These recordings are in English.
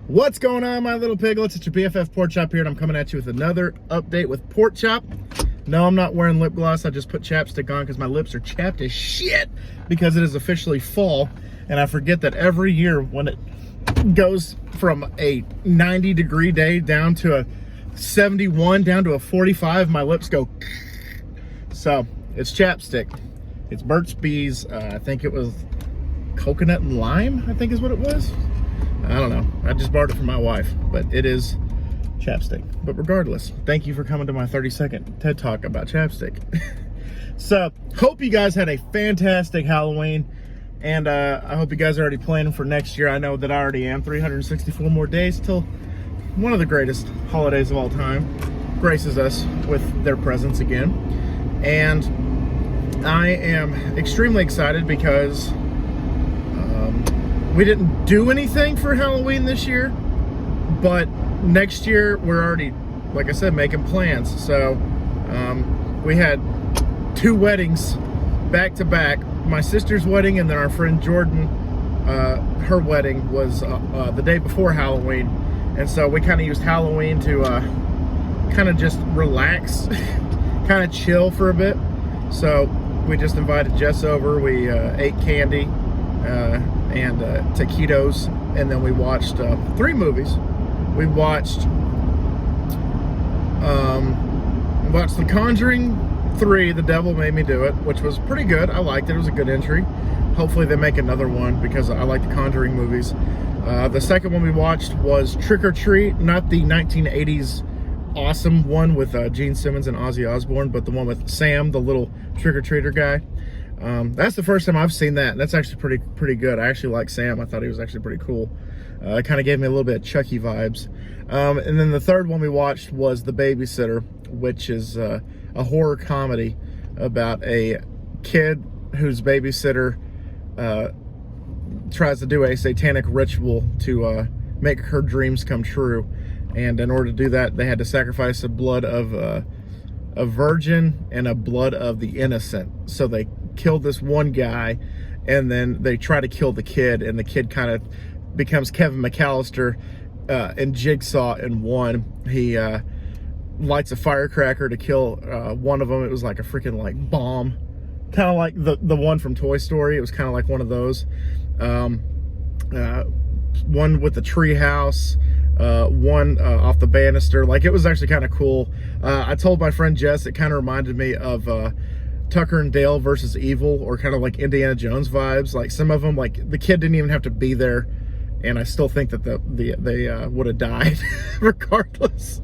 What's going on, my little piglets? It's your BFF Pork Chop here, and I'm coming at you with another update with Pork Chop. No, I'm not wearing lip gloss. I just put chapstick on because my lips are chapped as shit because it is officially fall, and I forget that every year when it goes from a 90-degree day down to a 71, down to a 45, my lips go. So, it's chapstick. It's Burt's Bees. I think it was coconut and lime, I think is what it was. I don't know. I just borrowed it from my wife, but it is chapstick. But regardless, thank you for coming to my 30-second TED Talk about chapstick. So, hope you guys had a fantastic Halloween, and I hope you guys are already planning for next year. I know that I already am. 364 more days till one of the greatest holidays of all time graces us with their presence again. And I am extremely excited because we didn't do anything for Halloween this year, but next year we're already, like I said, making plans. So we had 2 weddings back to back. My sister's wedding, and then our friend Jordan, her wedding was the day before Halloween. And so we kind of used Halloween to kind of just relax, kind of chill for a bit. So we just invited Jess over. We ate candy and taquitos, and then we watched 3 movies. We watched The Conjuring 3, The Devil Made Me Do It, which was pretty good. I liked it. It was a good entry. Hopefully they make another one because I like the Conjuring movies. The second one we watched was Trick or Treat, not the 1980s awesome one with Gene Simmons and Ozzy Osbourne, but the one with Sam, the little trick-or-treater guy. That's the first time I've seen that, and that's actually pretty good. I actually like Sam. I thought he was actually pretty cool. It kind of gave me a little bit of Chucky vibes. And then the third one we watched was The Babysitter, which is a horror comedy about a kid whose babysitter tries to do a satanic ritual to make her dreams come true. And in order to do that, they had to sacrifice the blood of a virgin and a blood of the innocent. So they killed this one guy, and then they try to kill the kid, and the kid kind of becomes Kevin McAllister in Jigsaw in 1. He lights a firecracker to kill one of them. It was like a freaking like bomb, kind of like the one from Toy Story. It was kind of like one of those. One with the tree house, one off the banister. Like, it was actually kind of cool. I told my friend Jess it kind of reminded me of Tucker and Dale versus Evil, or kind of like Indiana Jones vibes. Like, some of them, like the kid didn't even have to be there, and I still think that they would have died regardless.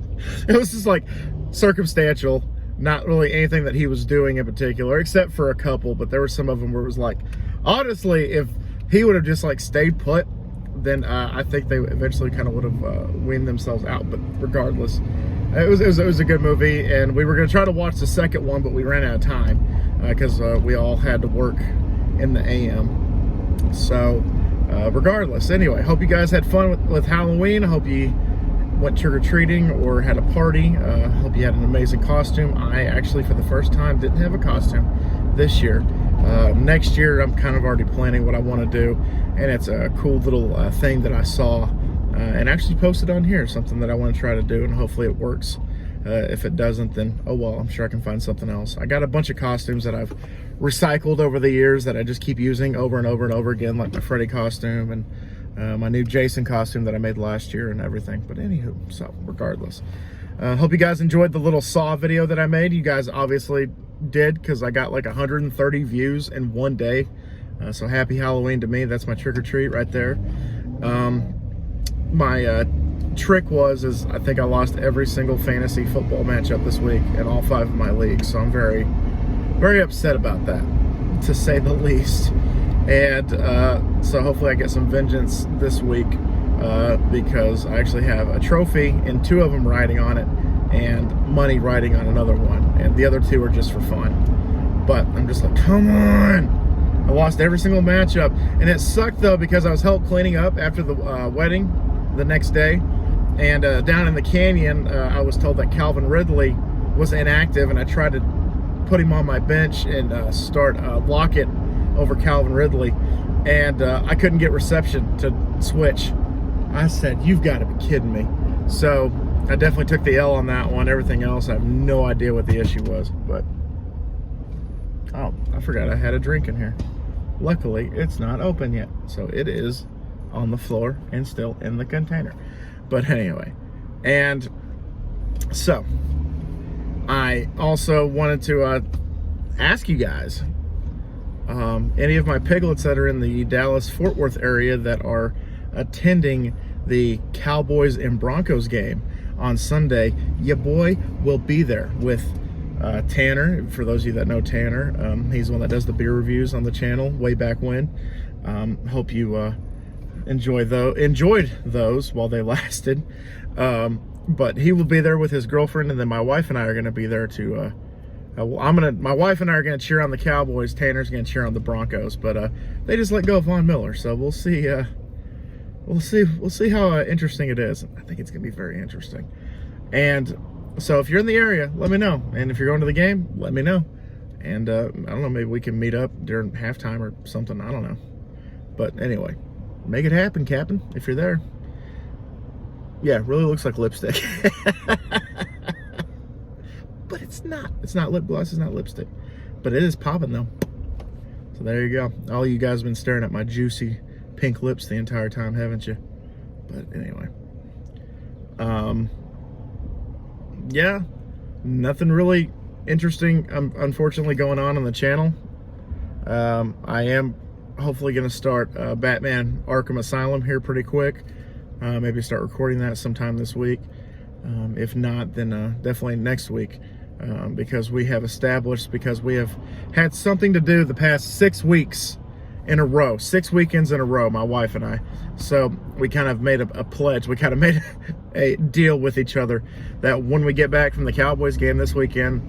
It was just like circumstantial, not really anything that he was doing in particular, except for a couple. But there were some of them where it was like, honestly, if he would have just like stayed put, then I think they eventually kind of would have weaned themselves out. But regardless, it was a good movie, and we were going to try to watch the second one, but we ran out of time because we all had to work in the AM. So regardless, anyway, hope you guys had fun with Halloween. I hope you went trick-or-treating or had a party. Hope you had an amazing costume. I actually, for the first time, didn't have a costume this year. Next year, I'm kind of already planning what I want to do, and it's a cool little thing that I saw and actually posted on here, something that I want to try to do, and hopefully it works. If it doesn't, then oh well, I'm sure I can find something else. I got a bunch of costumes that I've recycled over the years that I just keep using over and over and over again, like my Freddy costume and my new Jason costume that I made last year and everything. But anywho, so regardless, hope you guys enjoyed the little Saw video that I made. You guys obviously did, because I got like 130 views in one day. So happy Halloween to me. That's my trick-or-treat right there. My trick is I think I lost every single fantasy football matchup this week in all 5 of my leagues. So I'm very, very upset about that, to say the least. And so hopefully I get some vengeance this week because I actually have a trophy and 2 of them riding on it, and money riding on another one, and the other 2 are just for fun. But I'm just like, come on! I lost every single matchup, and it sucked though because I was help cleaning up after the wedding the next day, and down in the canyon, I was told that Calvin Ridley was inactive, and I tried to put him on my bench and start Lockett over Calvin Ridley, and I couldn't get reception to switch. I said, you've got to be kidding me. So I definitely took the L on that one. Everything else, I have no idea what the issue was. But, oh, I forgot I had a drink in here. Luckily, it's not open yet. So it is on the floor and still in the container. But anyway, and so I also wanted to ask you guys, any of my piglets that are in the Dallas-Fort Worth area that are attending the Cowboys and Broncos game on Sunday, your boy will be there with Tanner. For those of you that know Tanner, he's the one that does the beer reviews on the channel way back when. Hope you enjoyed those while they lasted. But he will be there with his girlfriend, and then my wife and I are going to be there to my wife and I are going to cheer on the Cowboys. Tanner's going to cheer on the Broncos, but they just let go of Von Miller, so we'll see. We'll see how interesting it is. I think it's going to be very interesting. And so if you're in the area, let me know. And if you're going to the game, let me know. And I don't know, maybe we can meet up during halftime or something. I don't know. But anyway, make it happen, Captain, if you're there. Yeah, it really looks like lipstick. But it's not. It's not lip gloss. It's not lipstick. But it is popping, though. So there you go. All you guys have been staring at my juicy pink lips the entire time, haven't you? But anyway. Yeah. Nothing really interesting, unfortunately, going on the channel. I am hopefully going to start Batman Arkham Asylum here pretty quick. Maybe start recording that sometime this week. If not, then definitely next week. Because we have had something to do the past 6 weeks in a row, 6 weekends in a row, my wife and I. So we kind of made a pledge. We kind of made a deal with each other that when we get back from the Cowboys game this weekend,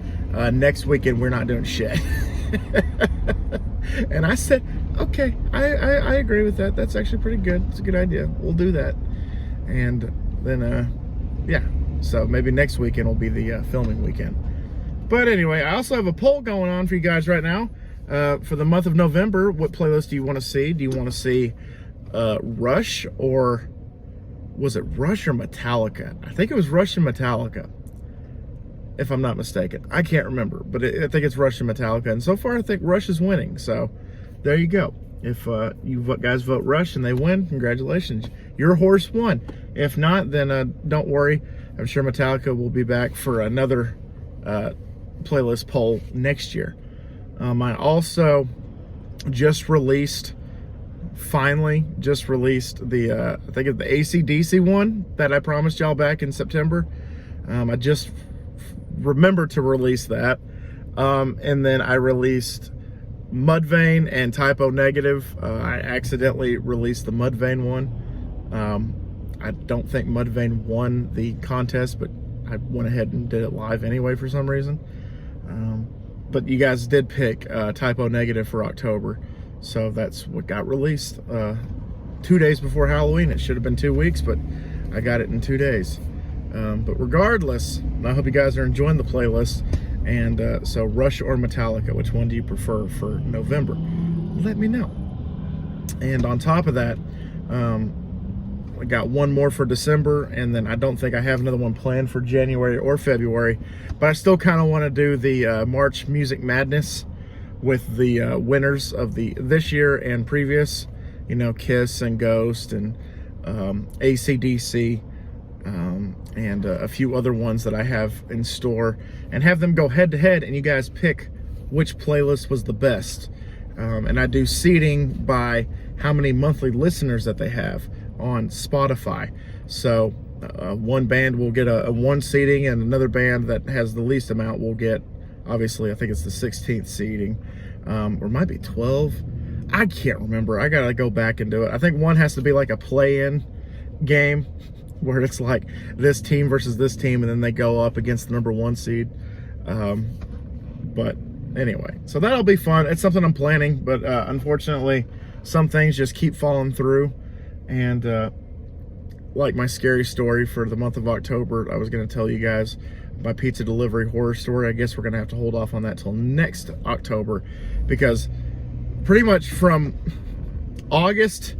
next weekend we're not doing shit. And I said, okay, I agree with that. That's actually pretty good. It's a good idea. We'll do that. And then, yeah. So maybe next weekend will be the filming weekend. But anyway, I also have a poll going on for you guys right now. For the month of November, what playlist do you want to see? Do you want to see Rush, or was it Rush or Metallica? I think it was Rush and Metallica, if I'm not mistaken. I can't remember, but I think it's Rush and Metallica. And so far, I think Rush is winning. So there you go. If you guys vote Rush and they win, congratulations. Your horse won. If not, then don't worry. I'm sure Metallica will be back for another playlist poll next year. I also finally just released the, I think it's the AC/DC one that I promised y'all back in September. I just remembered to release that. And then I released Mudvayne and Typo Negative. I accidentally released the Mudvayne one. I don't think Mudvayne won the contest, but I went ahead and did it live anyway for some reason. But you guys did pick Typo Negative for October, so that's what got released 2 days before Halloween. It should have been 2 weeks, but I got it in 2 days. But regardless, I hope you guys are enjoying the playlist. And so Rush or Metallica, which one do you prefer for November? Let me know. And on top of that, I got one more for December, and then I don't think I have another one planned for January or February, but I still kind of want to do the March Music Madness with the winners of this year and previous, you know, Kiss and Ghost and AC/DC, and a few other ones that I have in store, and have them go head to head, and you guys pick which playlist was the best. And I do seeding by how many monthly listeners that they have on Spotify. So one band will get a 1 seeding, and another band that has the least amount will get, obviously, I think it's the 16th seeding, or it might be 12. I can't remember. I gotta go back and do it. I think one has to be like a play-in game where it's like this team versus this team, and then they go up against the number 1 seed. But anyway, so that'll be fun. It's something I'm planning, but unfortunately, some things just keep falling through. And like my scary story for the month of October, I was going to tell you guys my pizza delivery horror story. I guess we're going to have to hold off on that till next October, because pretty much from August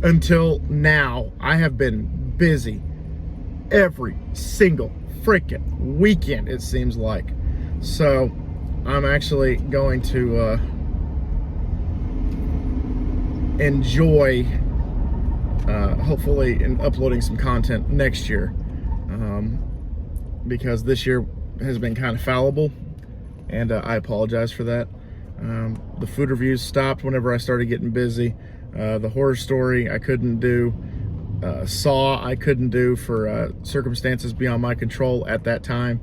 until now, I have been busy every single freaking weekend, it seems like. So I'm actually going to enjoy hopefully in uploading some content next year, because this year has been kind of fallible, and I apologize for that. The food reviews stopped whenever I started getting busy. The horror story I couldn't do. Saw I couldn't do for circumstances beyond my control at that time.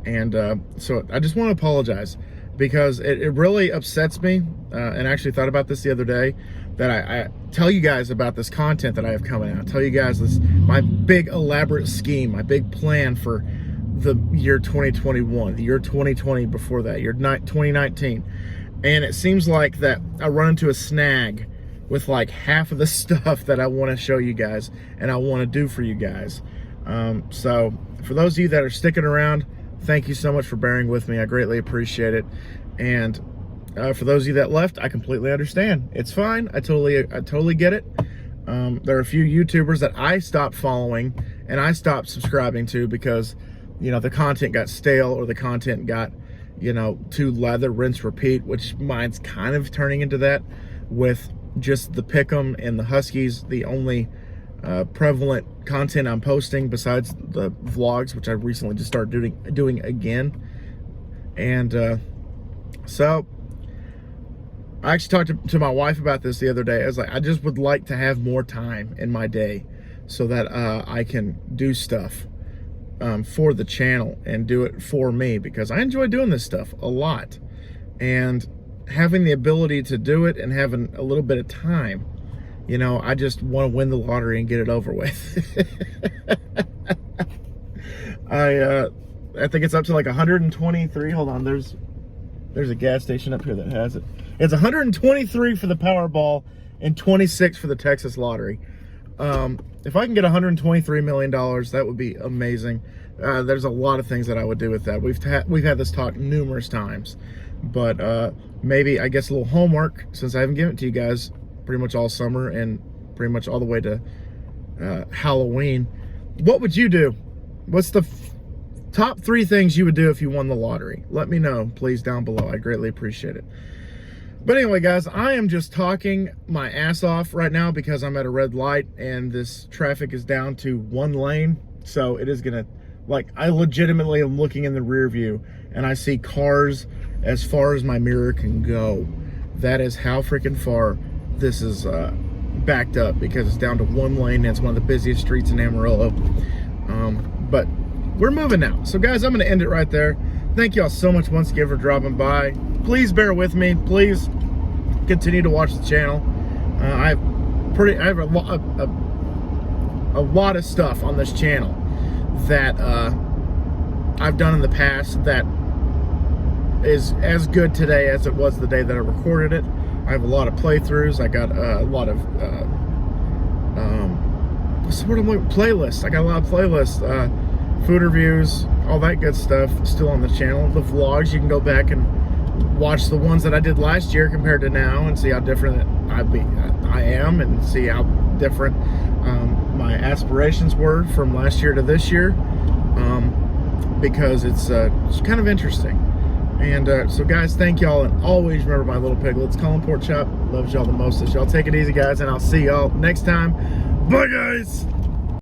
And so I just want to apologize, because it really upsets me, and I actually thought about this the other day, that I tell you guys about this content that I have coming out. I tell you guys this, my big elaborate scheme, my big plan for the year 2021, the year 2020 before that, year 2019. And it seems like that I run into a snag with like half of the stuff that I want to show you guys and I want to do for you guys. So for those of you that are sticking around, thank you so much for bearing with me. I greatly appreciate it. And for those of you that left, I completely understand. It's fine. I totally get it. There are a few YouTubers that I stopped following and I stopped subscribing to because, you know, the content got stale, or the content got, you know, too lather, rinse, repeat, which mine's kind of turning into that with just the Pick'em and the Huskies, the only prevalent content I'm posting besides the vlogs, which I recently just started doing again. And so I actually talked to my wife about this the other day. I was like, I just would like to have more time in my day so that I can do stuff for the channel and do it for me, because I enjoy doing this stuff a lot, and having the ability to do it and having a little bit of time, you know, I just want to win the lottery and get it over with. I think it's up to like 123. Hold on, there's a gas station up here that has it. It's 123 for the Powerball and 26 for the Texas lottery. If I can get $123 million, that would be amazing. There's a lot of things that I would do with that. We've had this talk numerous times, but maybe, I guess, a little homework, since I haven't given it to you guys pretty much all summer and pretty much all the way to Halloween. What would you do? What's the top 3 things you would do if you won the lottery? Let me know, please, down below. I greatly appreciate it. But anyway, guys, I am just talking my ass off right now because I'm at a red light and this traffic is down to 1 lane. So it is gonna, like, I legitimately am looking in the rear view and I see cars as far as my mirror can go. That is how freaking far this is backed up, because it's down to 1 lane and it's one of the busiest streets in Amarillo. But we're moving now. So guys, I'm gonna end it right there. Thank you all so much once again for dropping by. Please bear with me. Please continue to watch the channel. I have a lot of stuff on this channel that I've done in the past that is as good today as it was the day that I recorded it. I have a lot of playthroughs. I got a lot of playlists. I got a lot of playlists, food reviews, all that good stuff still on the channel. The vlogs, you can go back and watch the ones that I did last year compared to now and see how different I am, and see how different my aspirations were from last year to this year, because it's kind of interesting. And so guys, thank y'all, and always remember my little piglets, Colin Pork Chop loves y'all the most. So y'all take it easy, guys, and I'll see y'all next time. Bye, guys.